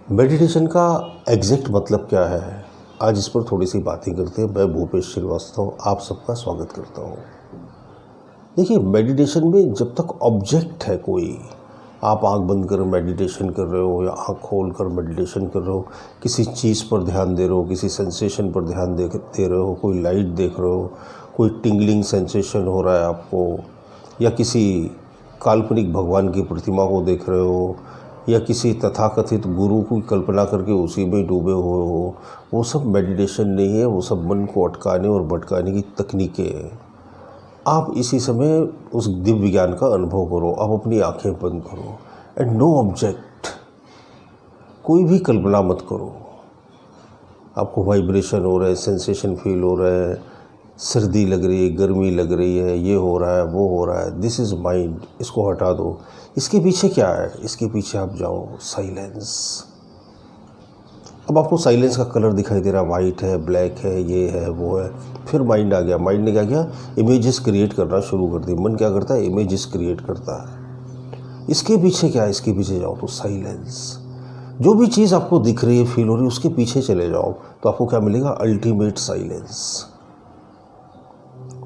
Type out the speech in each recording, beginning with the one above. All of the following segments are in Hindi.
मेडिटेशन का एग्जैक्ट मतलब क्या है, आज इस पर थोड़ी सी बातें करते हैं। मैं भूपेश श्रीवास्तव आप सबका स्वागत करता हूँ। देखिए, मेडिटेशन में जब तक ऑब्जेक्ट है कोई, आप आंख बंद कर मेडिटेशन कर रहे हो या आंख खोल कर मेडिटेशन कर रहे हो, किसी चीज़ पर ध्यान दे रहे हो, किसी सेंसेशन पर ध्यान दे रहे हो, कोई लाइट देख रहे हो, कोई टिंगलिंग सेंसेशन हो रहा है आपको, या किसी काल्पनिक भगवान की प्रतिमा को देख रहे हो, या किसी तथाकथित गुरु की कल्पना करके उसी में डूबे हुए हो, वो सब मेडिटेशन नहीं है। वो सब मन को अटकाने और भटकाने की तकनीकें हैं। आप इसी समय उस दिव्य ज्ञान का अनुभव करो। आप अपनी आंखें बंद करो एंड नो ऑब्जेक्ट, कोई भी कल्पना मत करो। आपको वाइब्रेशन हो रहा है, सेंसेशन फील हो रहा है, सर्दी लग रही है, गर्मी लग रही है, ये हो रहा है, वो हो रहा है, दिस इज़ माइंड, इसको हटा दो। इसके पीछे क्या है? इसके पीछे आप जाओ, साइलेंस। अब आपको साइलेंस का कलर दिखाई दे रहा है, वाइट है, ब्लैक है, ये है, वो है। फिर माइंड आ गया। माइंड ने क्या किया? इमेजेस क्रिएट करना शुरू कर दी। मन क्या करता है? इमेजेस क्रिएट करता है। इसके पीछे क्या है? इसके पीछे जाओ तो साइलेंस। जो भी चीज़ आपको दिख रही है, फील हो रही है, उसके पीछे चले जाओ तो आपको क्या मिलेगा? Ultimate silence.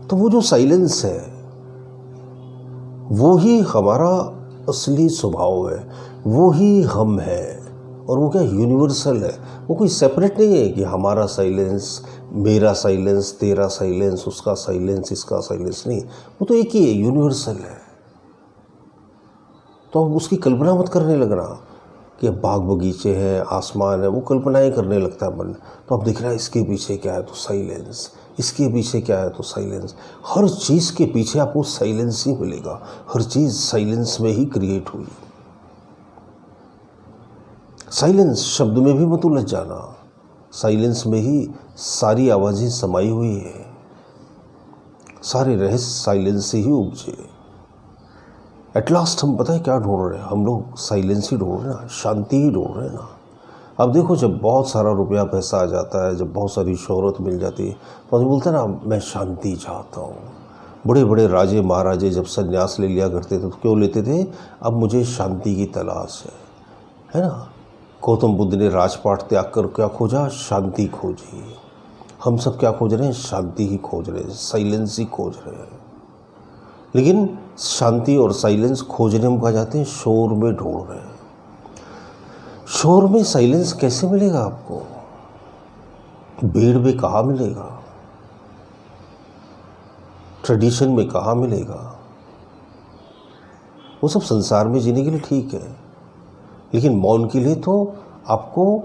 तो वो जो साइलेंस है वो ही हमारा असली स्वभाव है, वो ही हम है। और वो क्या? यूनिवर्सल है। वो कोई सेपरेट नहीं है कि हमारा साइलेंस, मेरा साइलेंस, तेरा साइलेंस, उसका साइलेंस, इसका साइलेंस। नहीं, वो तो एक ही है, यूनिवर्सल है। तो अब उसकी कल्पना मत करने लगना कि बाग बगीचे हैं, आसमान है, वो कल्पनाएं करने लगता है मन। तो अब दिख रहा है इसके पीछे क्या है? तो साइलेंस। इसके पीछे क्या है? तो साइलेंस। हर चीज़ के पीछे आपको साइलेंस ही मिलेगा। हर चीज़ साइलेंस में ही क्रिएट हुई। साइलेंस शब्द में भी मत उलझ जाना। साइलेंस में ही सारी आवाज़ें समाई हुई है। सारे रहस्य साइलेंस से ही उपजे। एट लास्ट हम पता है क्या ढूंढ रहे हैं? हम लोग साइलेंस ही ढूंढ रहे हैं ना, शांति ही ढूंढ रहे हैं ना। अब देखो, जब बहुत सारा रुपया पैसा आ जाता है, जब बहुत सारी शोहरत मिल जाती है, तो आदमी बोलता है ना, मैं शांति चाहता हूँ। बड़े बड़े राजे महाराजे जब संन्यास ले लिया करते थे तो क्यों लेते थे? अब मुझे शांति की तलाश है ना। गौतम बुद्ध ने राजपाट त्याग कर क्या खोजा? शांति खोजी। हम सब क्या खोज रहे हैं? शांति ही खोज रहे हैं, साइलेंस ही खोज रहे हैं। लेकिन शांति और साइलेंस खोजने हम कहाँ जाते हैं? शोर में ढूंढ रहे हैं। शोर में साइलेंस कैसे मिलेगा आपको? भीड़ में कहाँ मिलेगा? ट्रेडिशन में कहाँ मिलेगा? वो सब संसार में जीने के लिए ठीक है, लेकिन मौन के लिए तो आपको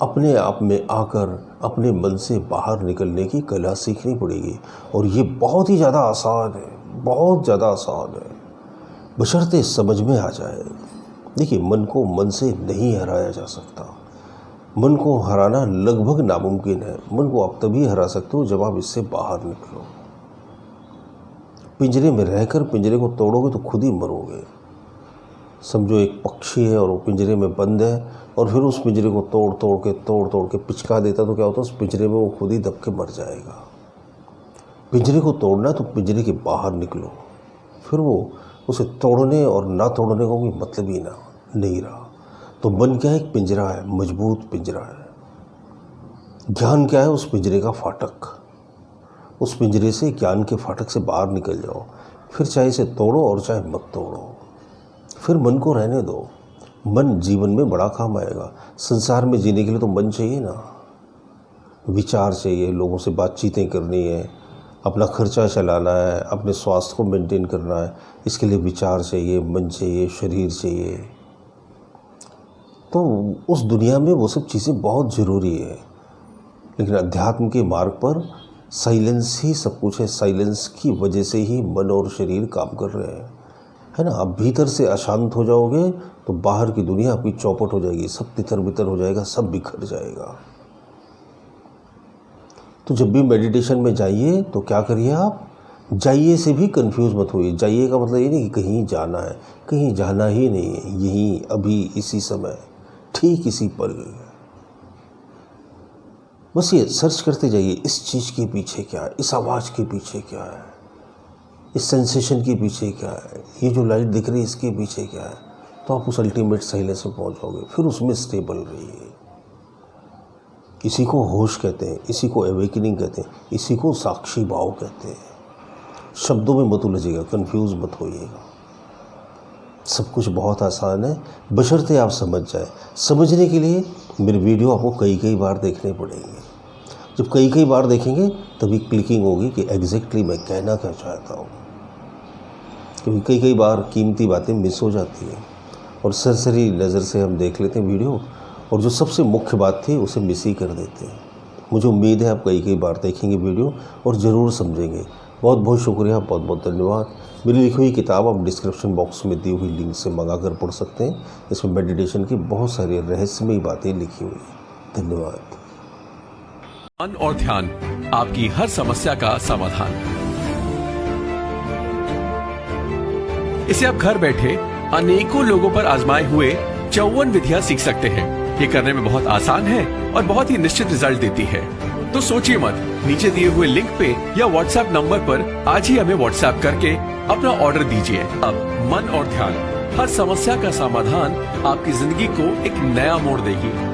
अपने आप में आकर अपने मन से बाहर निकलने की कला सीखनी पड़ेगी। और ये बहुत ही ज़्यादा आसान है, बहुत ज़्यादा आसान है, बशर्ते समझ में आ जाए। देखिए, मन को मन से नहीं हराया जा सकता। मन को हराना लगभग नामुमकिन है। मन को आप तभी हरा सकते हो जब आप इससे बाहर निकलो। पिंजरे में रहकर पिंजरे को तोड़ोगे तो खुद ही मरोगे। समझो एक पक्षी है और वो पिंजरे में बंद है, और फिर उस पिंजरे को तोड़ तोड़ के पिचका देता तो क्या होता? उस पिंजरे में वो खुद ही दब के मर जाएगा। पिंजरे को तोड़ना तो पिंजरे के बाहर निकलो, फिर वो उसे तोड़ने और ना तोड़ने का कोई मतलब ही नहीं रहा। तो मन क्या है? एक पिंजरा है, मजबूत पिंजरा है। ज्ञान क्या है? उस पिंजरे का फाटक। उस पिंजरे से, ज्ञान के फाटक से बाहर निकल जाओ। फिर चाहे इसे तोड़ो और चाहे मत तोड़ो, फिर मन को रहने दो। मन जीवन में बड़ा काम आएगा। संसार में जीने के लिए तो मन चाहिए ना, विचार चाहिए, लोगों से बातचीतें करनी है, अपना खर्चा चलाना है, अपने स्वास्थ्य को मेंटेन करना है। इसके लिए विचार चाहिए, मन चाहिए, शरीर चाहिए। तो उस दुनिया में वो सब चीज़ें बहुत ज़रूरी है। लेकिन अध्यात्म के मार्ग पर साइलेंस ही सब कुछ है। साइलेंस की वजह से ही मन और शरीर काम कर रहे हैं, है ना। आप भीतर से अशांत हो जाओगे तो बाहर की दुनिया आपकी चौपट हो जाएगी, सब तितर बितर हो जाएगा, सब बिखर जाएगा। तो जब भी मेडिटेशन में जाइए तो क्या करिए? आप जाइए से भी कंफ्यूज मत होइए। जाइए का मतलब ये नहीं कि कहीं जाना है, कहीं जाना ही नहीं है। यहीं, अभी, इसी समय, ठीक इसी पल, बस ये सर्च करते जाइए, इस चीज़ के पीछे क्या है, इस आवाज़ के पीछे क्या है, इस सेंसेशन के पीछे क्या है, ये जो लाइट दिख रही है इसके पीछे क्या है। तो आप उस अल्टीमेट साइलेंस में पहुंच जाओगे। फिर उसमें स्टेबल रहिए। इसी को होश कहते हैं, इसी को अवेकनिंग कहते हैं, इसी को साक्षी भाव कहते हैं। शब्दों में मत उलझिएगा, कंफ्यूज मत होइएगा। सब कुछ बहुत आसान है, बशर्ते आप समझ जाए। समझने के लिए मेरे वीडियो आपको कई बार देखने पड़ेंगे। जब कई बार देखेंगे तभी क्लिकिंग होगी कि एग्जैक्टली मैं कहना क्या चाहता हूँ। क्योंकि कई बार कीमती बातें मिस हो जाती हैं और सरसरी नज़र से हम देख लेते हैं वीडियो, और जो सबसे मुख्य बात थी उसे मिस ही कर देते हैं। मुझे उम्मीद है आप कई बार देखेंगे वीडियो और ज़रूर समझेंगे। बहुत बहुत शुक्रिया, बहुत बहुत धन्यवाद। मेरी लिखी हुई किताब आप डिस्क्रिप्शन बॉक्स में दी हुई लिंक से मंगा कर पढ़ सकते हैं। इसमें मेडिटेशन की बहुत सारी रहस्यमयी बातें लिखी हुई हैं। धन्यवाद। मन और ध्यान, आपकी हर समस्या का समाधान। इसे आप घर बैठे अनेकों लोगों पर आजमाए हुए 54 विधियां सीख सकते हैं। ये करने में बहुत आसान है और बहुत ही निश्चित रिजल्ट देती है। तो सोचिए मत, नीचे दिए हुए लिंक पे या व्हाट्सएप नंबर पर आज ही हमें व्हाट्सएप करके अपना ऑर्डर दीजिए। अब मन और ध्यान, हर समस्या का समाधान आपकी जिंदगी को एक नया मोड़ देगी।